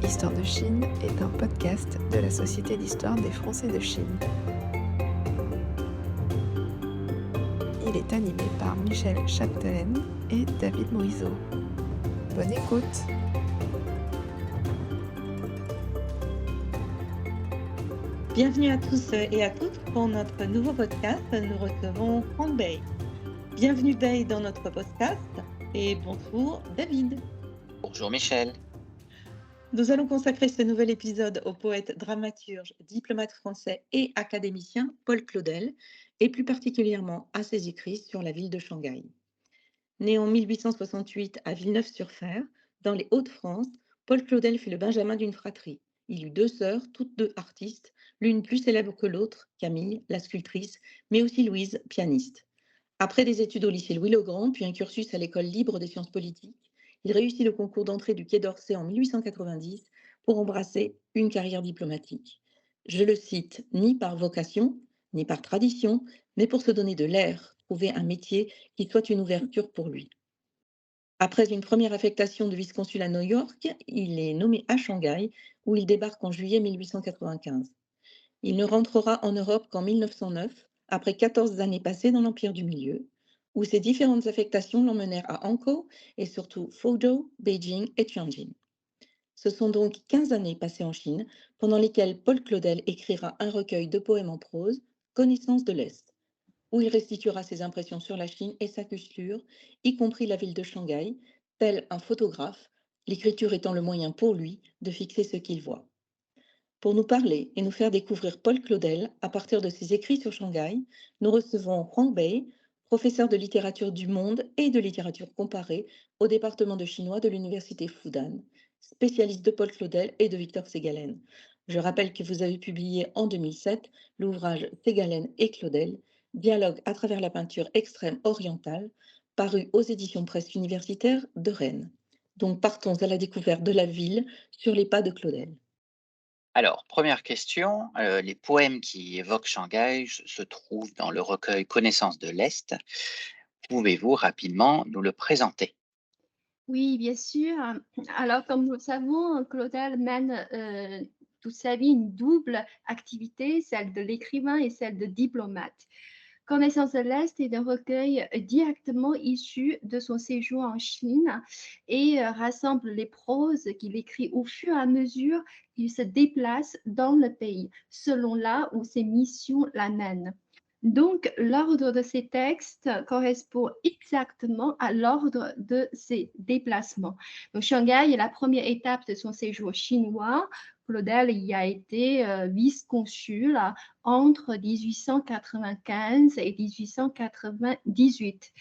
Histoire de Chine est un podcast de la Société d'histoire des Français de Chine. Il est animé par Michel Chapdelaine et David Moiseau. Bonne écoute! Bienvenue à tous et à toutes pour notre nouveau podcast. Nous recevons Franck Bay. Bienvenue Bay dans notre podcast et bonjour David. Bonjour Michel. Nous allons consacrer ce nouvel épisode au poète, dramaturge, diplomate français et académicien Paul Claudel, et plus particulièrement à ses écrits sur la ville de Shanghai. Né en 1868 à Villeneuve-sur-Fer, dans les Hauts-de-France, Paul Claudel fut le benjamin d'une fratrie. Il eut deux sœurs, toutes deux artistes, l'une plus célèbre que l'autre, Camille, la sculptrice, mais aussi Louise, pianiste. Après des études au lycée Louis-le-Grand, puis un cursus à l'école libre des sciences politiques, il réussit le concours d'entrée du Quai d'Orsay en 1890 pour embrasser une carrière diplomatique. Je le cite, ni par vocation, ni par tradition, mais pour se donner de l'air, trouver un métier qui soit une ouverture pour lui. Après une première affectation de vice-consul à New York, il est nommé à Shanghai, où il débarque en juillet 1895. Il ne rentrera en Europe qu'en 1909, après 14 années passées dans l'Empire du Milieu, où ses différentes affectations l'emmenèrent à Hankou et surtout Fuzhou, Beijing et Tianjin. Ce sont donc 15 années passées en Chine, pendant lesquelles Paul Claudel écrira un recueil de poèmes en prose, Connaissance de l'Est, où il restituera ses impressions sur la Chine et sa culture, y compris la ville de Shanghai, tel un photographe, l'écriture étant le moyen pour lui de fixer ce qu'il voit. Pour nous parler et nous faire découvrir Paul Claudel à partir de ses écrits sur Shanghai, nous recevons Franck Bay, professeur de littérature du monde et de littérature comparée au département de chinois de l'université Fudan, spécialiste de Paul Claudel et de Victor Ségalen. Je rappelle que vous avez publié en 2007 l'ouvrage Ségalen et Claudel, Dialogue à travers la peinture extrême orientale, paru aux éditions presse universitaires de Rennes. Donc partons à la découverte de la ville sur les pas de Claudel. Alors, première question, les poèmes qui évoquent Shanghai se trouvent dans le recueil Connaissance de l'Est. Pouvez-vous rapidement nous le présenter? Oui, bien sûr. Alors, comme nous le savons, Claudel mène toute sa vie une double activité, celle de l'écrivain et celle de diplomate. Connaissance de l'Est est un recueil directement issu de son séjour en Chine et rassemble les proses qu'il écrit au fur et à mesure qu'il se déplace dans le pays, selon là où ses missions l'amènent. Donc, l'ordre de ces textes correspond exactement à l'ordre de ses déplacements. Donc, Shanghai est la première étape de son séjour chinois. Claudel y a été vice-consul entre 1895 et 1898.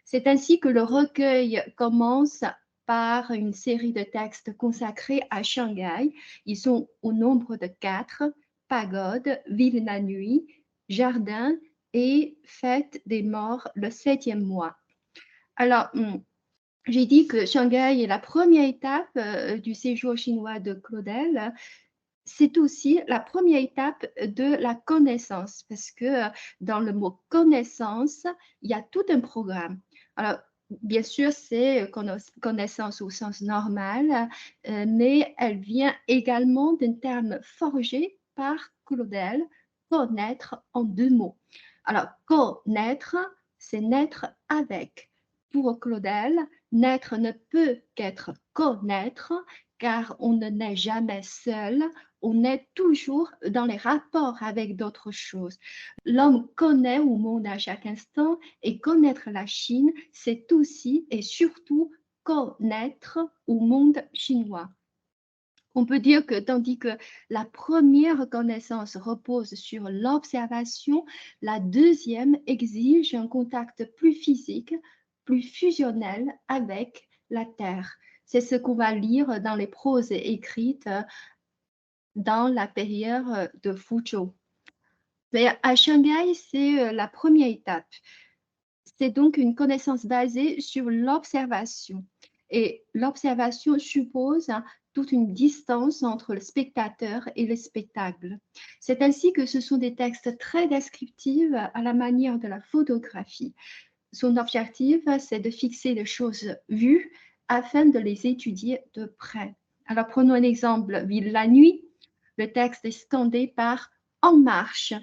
C'est ainsi que le recueil commence par une série de textes consacrés à Shanghai. Ils sont au nombre de 4: Pagode, Ville la nuit, Jardin et Fête des morts, le 7e mois. Alors, j'ai dit que Shanghai est la première étape du séjour chinois de Claudel. C'est aussi la première étape de la connaissance, parce que dans le mot connaissance, il y a tout un programme. Alors, bien sûr, c'est connaissance au sens normal, mais elle vient également d'un terme forgé par Claudel, connaître en 2 mots. Alors, connaître, c'est naître avec. Pour Claudel, naître ne peut qu'être connaître, car on ne naît jamais seul, on est toujours dans les rapports avec d'autres choses. L'homme connaît au monde à chaque instant, et connaître la Chine, c'est aussi et surtout connaître au monde chinois. On peut dire que tandis que la première connaissance repose sur l'observation, la deuxième exige un contact plus physique, plus fusionnel avec la Terre. C'est ce qu'on va lire dans les proses écrites dans la période de Fuzhou. Mais à Shanghai, c'est la première étape. C'est donc une connaissance basée sur l'observation. Et l'observation suppose toute une distance entre le spectateur et le spectacle. C'est ainsi que ce sont des textes très descriptifs à la manière de la photographie. Son objectif, c'est de fixer les choses vues afin de les étudier de près. Alors, prenons un exemple, Ville la nuit. Le texte est scandé par En marche.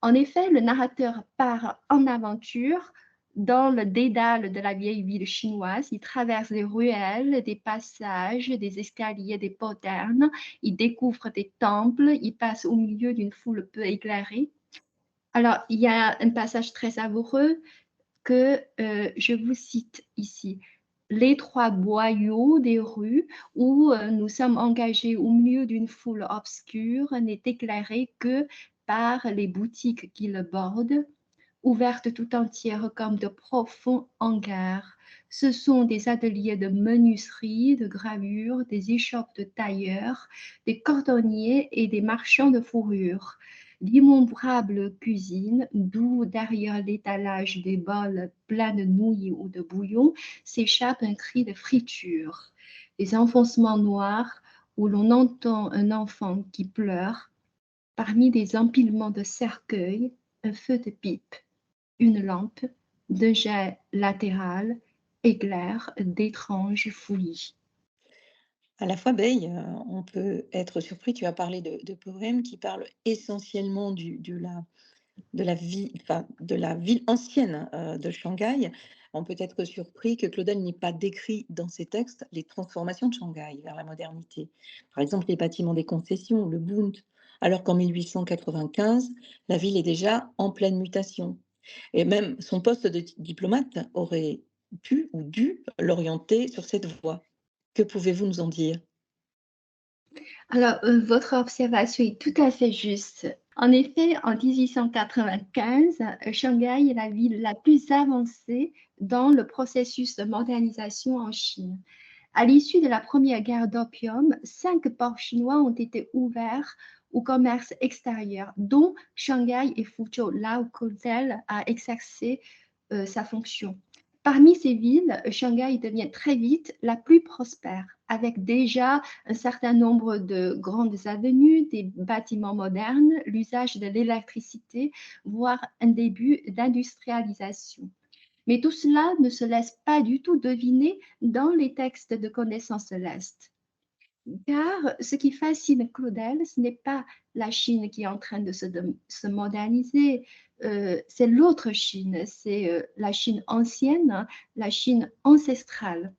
En effet, le narrateur part en aventure dans le dédale de la vieille ville chinoise. Il traverse des ruelles, des passages, des escaliers, des poternes. Il découvre des temples. Il passe au milieu d'une foule peu éclairée. Alors, il y a un passage très savoureux que je vous cite ici. Les trois boyaux des rues où nous sommes engagés au milieu d'une foule obscure n'est éclairé que par les boutiques qui le bordent, ouvertes tout entières comme de profonds hangars. Ce sont des ateliers de menuiserie, de gravure, des échoppes de tailleurs, des cordonniers et des marchands de fourrure. D'innombrables cuisines, d'où derrière l'étalage des bols pleins de nouilles ou de bouillon s'échappe un cri de friture. Des enfoncements noirs où l'on entend un enfant qui pleure, parmi des empilements de cercueils, un feu de pipe, une lampe, de jet latéral, éclaire d'étranges fouillis. À la fois, Bey, on peut être surpris, tu as parlé de poèmes qui parlent essentiellement de la vie, enfin, de la ville ancienne de Shanghai. On peut être surpris que Claudel n'ait pas décrit dans ses textes les transformations de Shanghai vers la modernité. Par exemple, les bâtiments des concessions, le Bund, alors qu'en 1895, la ville est déjà en pleine mutation. Et même son poste de diplomate aurait pu ou dû l'orienter sur cette voie. Que pouvez-vous nous en dire? Alors, votre observation est tout à fait juste. En effet, en 1895, Shanghai est la ville la plus avancée dans le processus de modernisation en Chine. À l'issue de la première guerre d'opium, 5 ports chinois ont été ouverts au commerce extérieur, dont Shanghai et Fuzhou, là où Claudel a exercé sa fonction. Parmi ces villes, Shanghai devient très vite la plus prospère, avec déjà un certain nombre de grandes avenues, des bâtiments modernes, l'usage de l'électricité, voire un début d'industrialisation. Mais tout cela ne se laisse pas du tout deviner dans les textes de connaissance de l'Est. Car ce qui fascine Claudel, ce n'est pas la Chine qui est en train de se moderniser, c'est l'autre Chine, c'est la Chine ancienne, hein, la Chine ancestrale.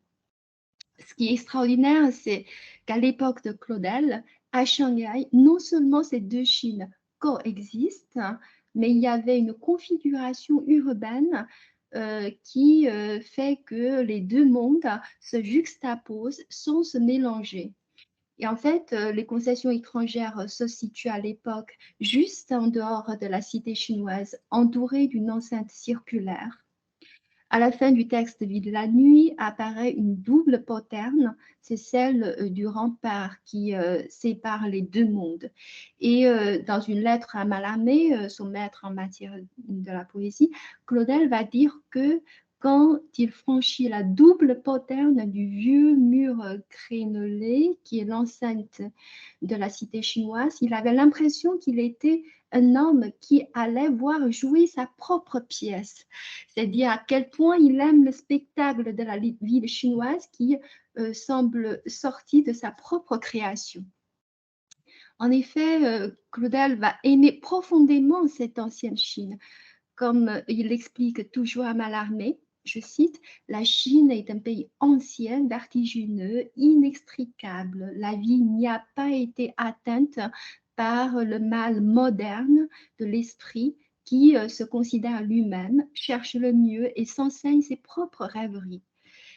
Ce qui est extraordinaire, c'est qu'à l'époque de Claudel, à Shanghai, non seulement ces deux Chines coexistent, hein, mais il y avait une configuration urbaine qui fait que les deux mondes se juxtaposent sans se mélanger. Et en fait, les concessions étrangères se situent à l'époque juste en dehors de la cité chinoise, entourées d'une enceinte circulaire. À la fin du texte Ville la nuit apparaît une double poterne, c'est celle du rempart qui sépare les deux mondes. Et dans une lettre à Mallarmé, son maître en matière de la poésie, Claudel va dire que quand il franchit la double poterne du vieux mur crénelé, qui est l'enceinte de la cité chinoise, il avait l'impression qu'il était un homme qui allait voir jouer sa propre pièce. C'est-à-dire à quel point il aime le spectacle de la ville chinoise qui semble sorti de sa propre création. En effet, Claudel va aimer profondément cette ancienne Chine. Comme il l'explique toujours à Mallarmé, je cite, la Chine est un pays ancien, vertigineux, inextricable. La vie n'y a pas été atteinte par le mal moderne de l'esprit qui se considère lui-même, cherche le mieux et s'enseigne ses propres rêveries.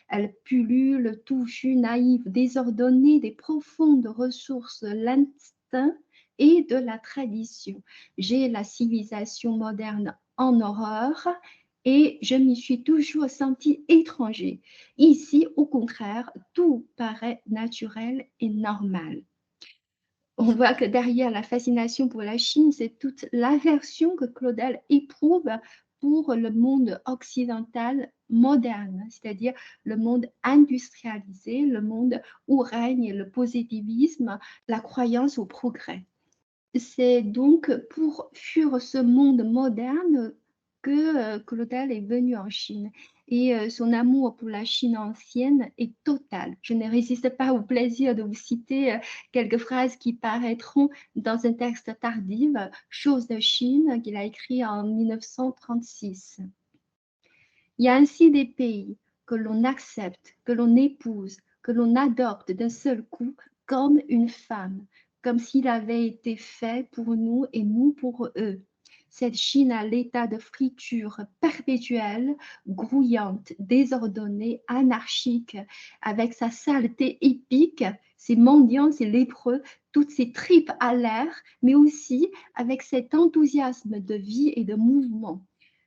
Elle pullule, touche, naïve, désordonnée des profondes ressources de l'instinct et de la tradition. J'ai la civilisation moderne en horreur et je m'y suis toujours sentie étranger. Ici, au contraire, tout paraît naturel et normal. On voit que derrière la fascination pour la Chine, c'est toute l'aversion que Claudel éprouve pour le monde occidental moderne, c'est-à-dire le monde industrialisé, le monde où règne le positivisme, la croyance au progrès. C'est donc pour fuir ce monde moderne que Claudel est venu en Chine. Et son amour pour la Chine ancienne est total. Je ne résiste pas au plaisir de vous citer quelques phrases qui paraîtront dans un texte tardif, Choses de Chine, qu'il a écrit en 1936. Il y a ainsi des pays que l'on accepte, que l'on épouse, que l'on adopte d'un seul coup comme une femme, comme s'il avait été fait pour nous et nous pour eux. Cette Chine à l'état de friture perpétuelle, grouillante, désordonnée, anarchique, avec sa saleté épique, ses mendiants, ses lépreux, toutes ses tripes à l'air, mais aussi avec cet enthousiasme de vie et de mouvement.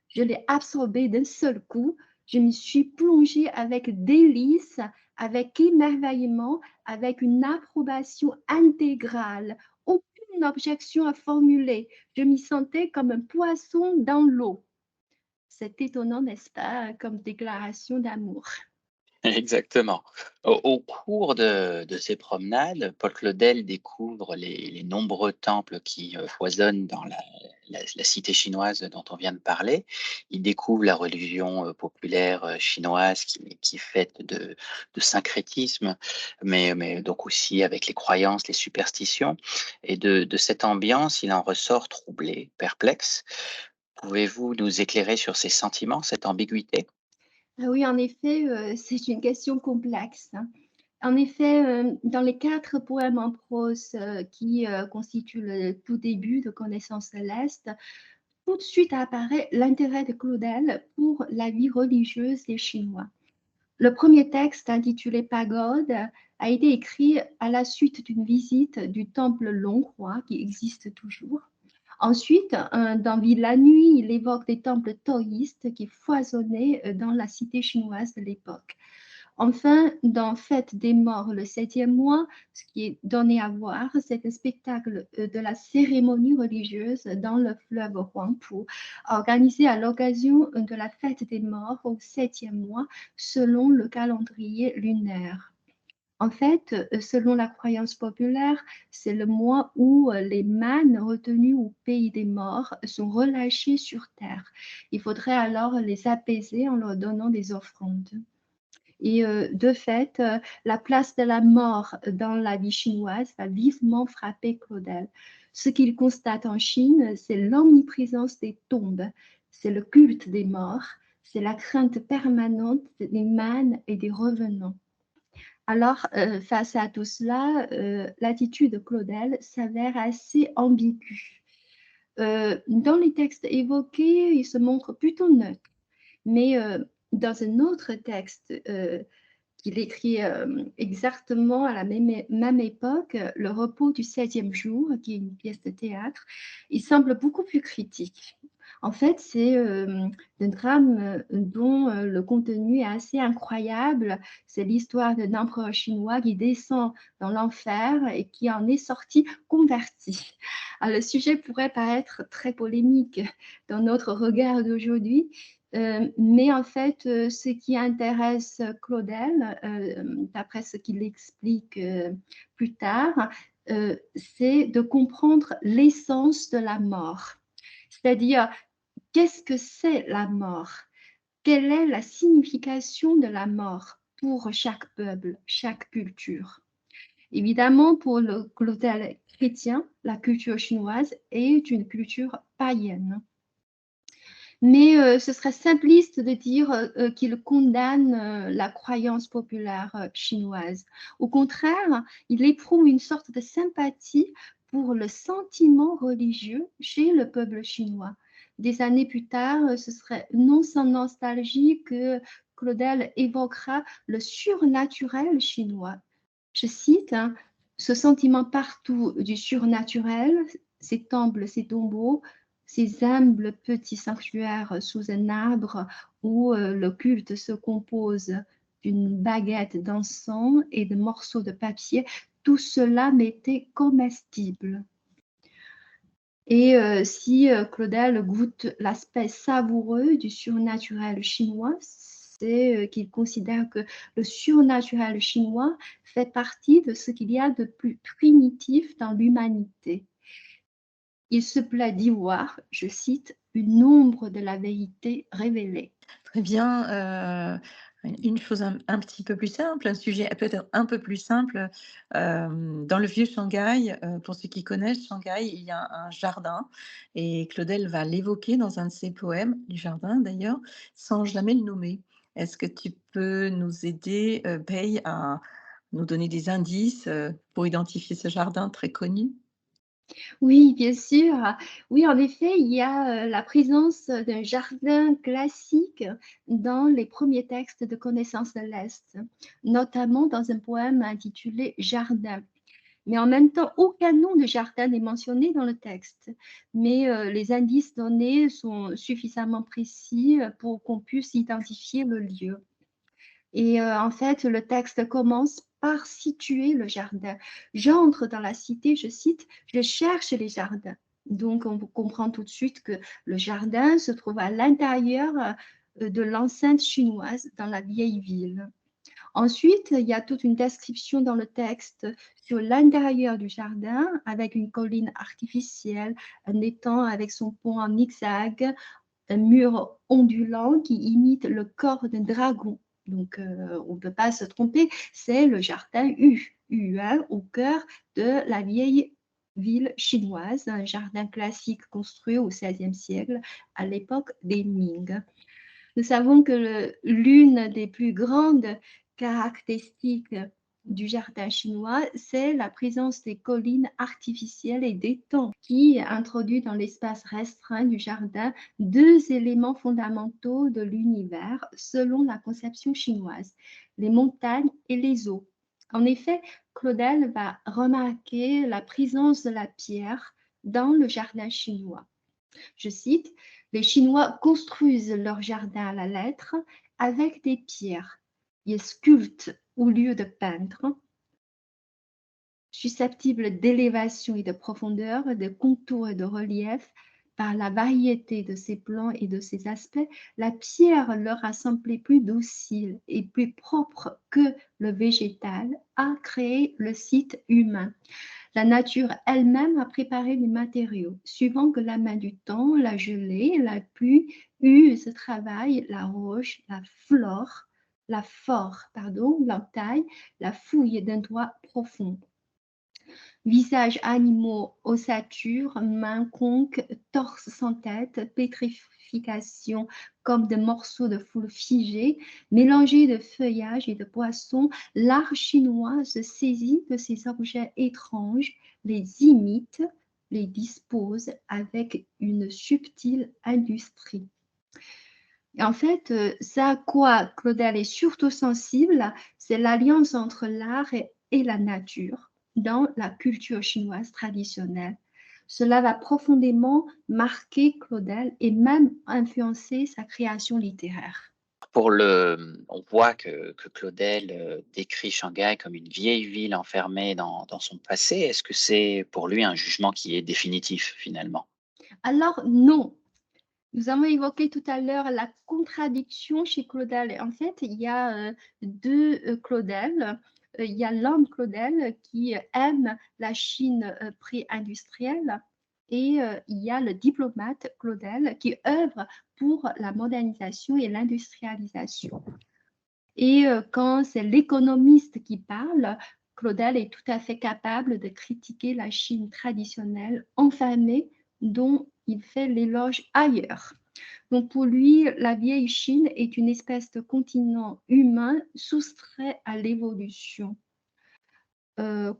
Je l'ai absorbé d'un seul coup. Je m'y suis plongée avec délice, avec émerveillement, avec une approbation intégrale. Aucune objection à formuler. Je m'y sentais comme un poisson dans l'eau. C'est étonnant, n'est-ce pas, comme déclaration d'amour. Exactement. Au cours de ces promenades, Paul Claudel découvre les nombreux temples qui foisonnent dans la cité chinoise dont on vient de parler. Il découvre la religion populaire chinoise qui est faite de syncrétisme, mais donc aussi avec les croyances, les superstitions. Et de cette ambiance, il en ressort troublé, perplexe. Pouvez-vous nous éclairer sur ses sentiments, cette ambiguïté? Ah oui, en effet, c'est une question complexe, hein. En effet, dans les 4 poèmes en prose qui constituent le tout début de Connaissance céleste, tout de suite apparaît l'intérêt de Claudel pour la vie religieuse des Chinois. Le premier texte, intitulé Pagode, a été écrit à la suite d'une visite du temple Longhua, qui existe toujours. Ensuite, dans Vie la nuit, il évoque des temples taoïstes qui foisonnaient dans la cité chinoise de l'époque. Enfin, dans Fête des morts, le 7e mois, ce qui est donné à voir, c'est un spectacle de la cérémonie religieuse dans le fleuve Huangpu, organisé à l'occasion de la Fête des morts au 7e mois, selon le calendrier lunaire. En fait, selon la croyance populaire, c'est le mois où les mânes retenus au pays des morts sont relâchés sur terre. Il faudrait alors les apaiser en leur donnant des offrandes. Et de fait, la place de la mort dans la vie chinoise va vivement frapper Claudel. Ce qu'il constate en Chine, c'est l'omniprésence des tombes, c'est le culte des morts, c'est la crainte permanente des mânes et des revenants. Alors, face à tout cela, l'attitude de Claudel s'avère assez ambiguë. Dans les textes évoqués, il se montre plutôt neutre, mais dans un autre texte qu'il écrit exactement à la même époque, Le repos du 7e jour, qui est une pièce de théâtre, il semble beaucoup plus critique. En fait, c'est un drame dont le contenu est assez incroyable. C'est l'histoire d'un empereur chinois qui descend dans l'enfer et qui en est sorti converti. Alors, le sujet pourrait paraître très polémique dans notre regard d'aujourd'hui, mais en fait, ce qui intéresse Claudel, d'après ce qu'il explique plus tard, c'est de comprendre l'essence de la mort. C'est-à-dire, qu'est-ce que c'est la mort? Quelle est la signification de la mort pour chaque peuple, chaque culture? Évidemment, pour le Claudel chrétien, la culture chinoise est une culture païenne. Mais ce serait simpliste de dire qu'il condamne la croyance populaire chinoise. Au contraire, il éprouve une sorte de sympathie pour le sentiment religieux chez le peuple chinois. Des années plus tard, ce serait non sans nostalgie que Claudel évoquera le surnaturel chinois. Je cite, hein, ce sentiment partout du surnaturel, ces temples, ces tombeaux, ces humbles petits sanctuaires sous un arbre où le culte se compose d'une baguette d'encens et de morceaux de papier, tout cela m'était comestible. Et si Claudel goûte l'aspect savoureux du surnaturel chinois, c'est qu'il considère que le surnaturel chinois fait partie de ce qu'il y a de plus primitif dans l'humanité. Il se plaît d'y voir, je cite, une ombre de la vérité révélée. Très bien. Une chose un petit peu plus simple, un sujet peut-être un peu plus simple. Dans le vieux Shanghai, pour ceux qui connaissent Shanghai, il y a un jardin et Claudel va l'évoquer dans un de ses poèmes, du jardin d'ailleurs, sans jamais le nommer. Est-ce que tu peux nous aider, Pei, à nous donner des indices, pour identifier ce jardin très connu? Oui, bien sûr. Oui, en effet, il y a, la présence d'un jardin classique dans les premiers textes de Connaissance de l'Est, notamment dans un poème intitulé Jardin. Mais en même temps, aucun nom de jardin n'est mentionné dans le texte. Mais, les indices donnés sont suffisamment précis, pour qu'on puisse identifier le lieu. Et en fait, le texte commence par situer le jardin. «J'entre dans la cité», je cite, «je cherche les jardins». Donc on comprend tout de suite que le jardin se trouve à l'intérieur, de l'enceinte chinoise, dans la vieille ville. Ensuite, il y a toute une description dans le texte sur l'intérieur du jardin, avec une colline artificielle, un étang avec son pont en zigzag, un mur ondulant qui imite le corps d'un dragon. Donc, on ne peut pas se tromper, c'est le jardin Yuan, au cœur de la vieille ville chinoise, un jardin classique construit au XVIe siècle, à l'époque des Ming. Nous savons que l'une des plus grandes caractéristiques du jardin chinois, c'est la présence des collines artificielles et d'étangs qui introduit dans l'espace restreint du jardin deux éléments fondamentaux de l'univers selon la conception chinoise, les montagnes et les eaux. En effet, Claudel va remarquer la présence de la pierre dans le jardin chinois. Je cite, «Les Chinois construisent leur jardin à la lettre avec des pierres. Ils sculptent au lieu de peindre, susceptibles d'élévation et de profondeur, de contours et de relief. Par la variété de ses plans et de ses aspects, la pierre leur a semblé plus docile et plus propre que le végétal à créer le site humain. La nature elle-même a préparé les matériaux, suivant que la main du temps, la gelée, la pluie use, travaille la roche, l'entaille, la fouille d'un doigt profond. Visages animaux, ossature, mains conques, torse sans tête, pétrification comme des morceaux de foule figés, mélangés de feuillage et de poissons, l'art chinois se saisit de ces objets étranges, les imite, les dispose avec une subtile industrie. En fait, ce à quoi Claudel est surtout sensible, c'est l'alliance entre l'art et la nature dans la culture chinoise traditionnelle. Cela va profondément marquer Claudel et même influencer sa création littéraire. On voit que Claudel décrit Shanghai comme une vieille ville enfermée dans son passé. Est-ce que c'est pour lui un jugement qui est définitif finalement? Alors non, nous avons évoqué tout à l'heure la contradiction chez Claudel. En fait, il y a deux Claudel. Il y a l'homme Claudel qui aime la Chine pré-industrielle et il y a le diplomate Claudel qui œuvre pour la modernisation et l'industrialisation. Et quand c'est l'économiste qui parle, Claudel est tout à fait capable de critiquer la Chine traditionnelle enfermée dont il fait l'éloge ailleurs. Donc pour lui, la vieille Chine est une espèce de continent humain soustrait à l'évolution,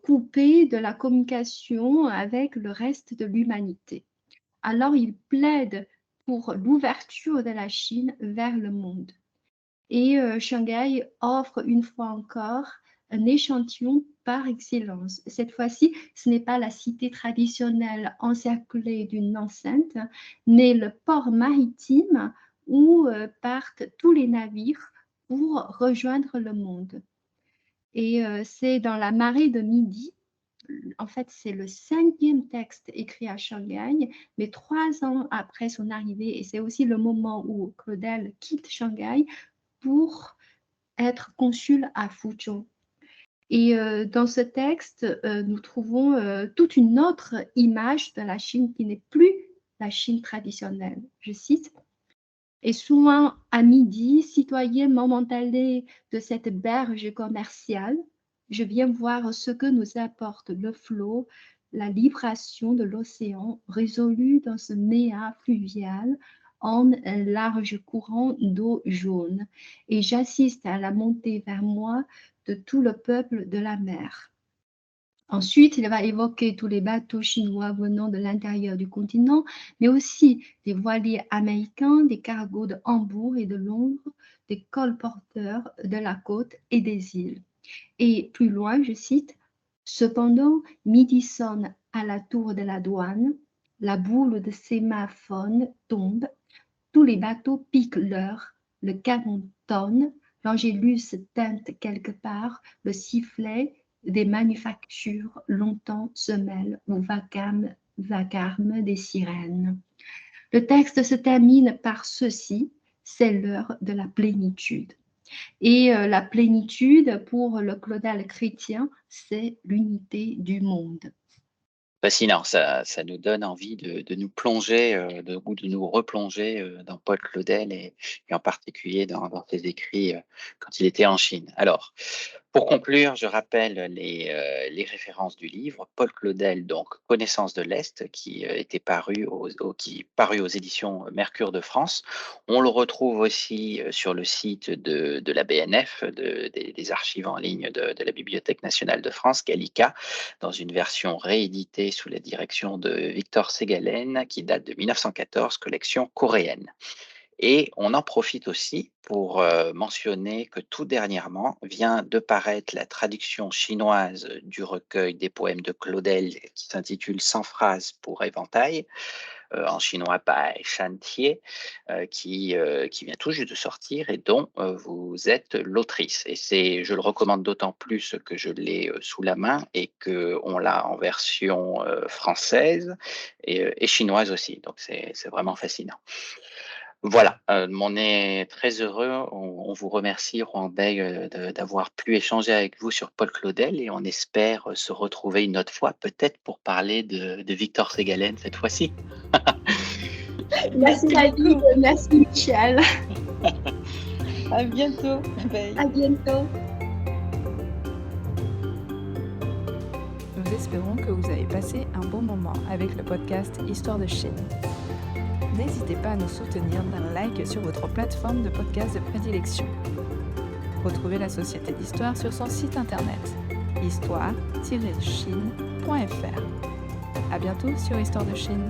coupé de la communication avec le reste de l'humanité. Alors il plaide pour l'ouverture de la Chine vers le monde. Et Shanghai offre une fois encore un échantillon par excellence. Cette fois-ci, ce n'est pas la cité traditionnelle encerclée d'une enceinte, mais le port maritime où partent tous les navires pour rejoindre le monde. Et c'est dans la marée de midi. En fait, c'est le 5e texte écrit à Shanghai, mais 3 ans après son arrivée, et c'est aussi le moment où Claudel quitte Shanghai pour être consul à Fuzhou. Et dans ce texte, nous trouvons toute une autre image de la Chine qui n'est plus la Chine traditionnelle. Je cite. Et souvent à midi, citoyen momentané de cette berge commerciale, je viens voir ce que nous apporte le flot, la libération de l'océan résolu dans ce néa fluvial en un large courant d'eau jaune, et j'assiste à la montée vers moi de tout le peuple de la mer. Ensuite, il va évoquer tous les bateaux chinois venant de l'intérieur du continent, mais aussi des voiliers américains, des cargos de Hambourg et de Londres, des colporteurs de la côte et des îles. Et plus loin, je cite, « Cependant, midi sonne à la tour de la douane, la boule de sémaphone tombe, tous les bateaux piquent l'heure, le canon tonne, l'angélus teinte quelque part, le sifflet des manufactures longtemps se mêle au vacarme des sirènes. » Le texte se termine par ceci, c'est l'heure de la plénitude. Et la plénitude, pour le Claudel chrétien, c'est l'unité du monde. Fascinant, ça nous donne envie de nous plonger, ou de nous replonger dans Paul Claudel et en particulier dans ses écrits quand il était en Chine. Alors, pour conclure, je rappelle les références du livre. Paul Claudel, donc Connaissance de l'Est, qui était paru aux éditions Mercure de France. On le retrouve aussi sur le site de la BNF, des archives en ligne de la Bibliothèque nationale de France, Gallica, dans une version rééditée sous la direction de Victor Segalen, qui date de 1914, collection coréenne. Et on en profite aussi pour mentionner que tout dernièrement vient de paraître la traduction chinoise du recueil des poèmes de Claudel qui s'intitule 100 phrases pour éventail, en chinois Bai Shantie, qui vient tout juste de sortir et dont vous êtes l'autrice. Et je le recommande d'autant plus que je l'ai sous la main et qu'on l'a en version française et chinoise aussi. Donc c'est vraiment fascinant. Voilà, on est très heureux. On vous remercie, Rohan Bey, d'avoir pu échanger avec vous sur Paul Claudel et on espère se retrouver une autre fois, peut-être pour parler de Victor Segalen cette fois-ci. Merci David, merci Michel. À bientôt. Bye. À bientôt. Nous espérons que vous avez passé un bon moment avec le podcast Histoire de Chine. N'hésitez pas à nous soutenir d'un like sur votre plateforme de podcast de prédilection. Retrouvez la Société d'Histoire sur son site internet histoire-chine.fr. À bientôt sur Histoire de Chine.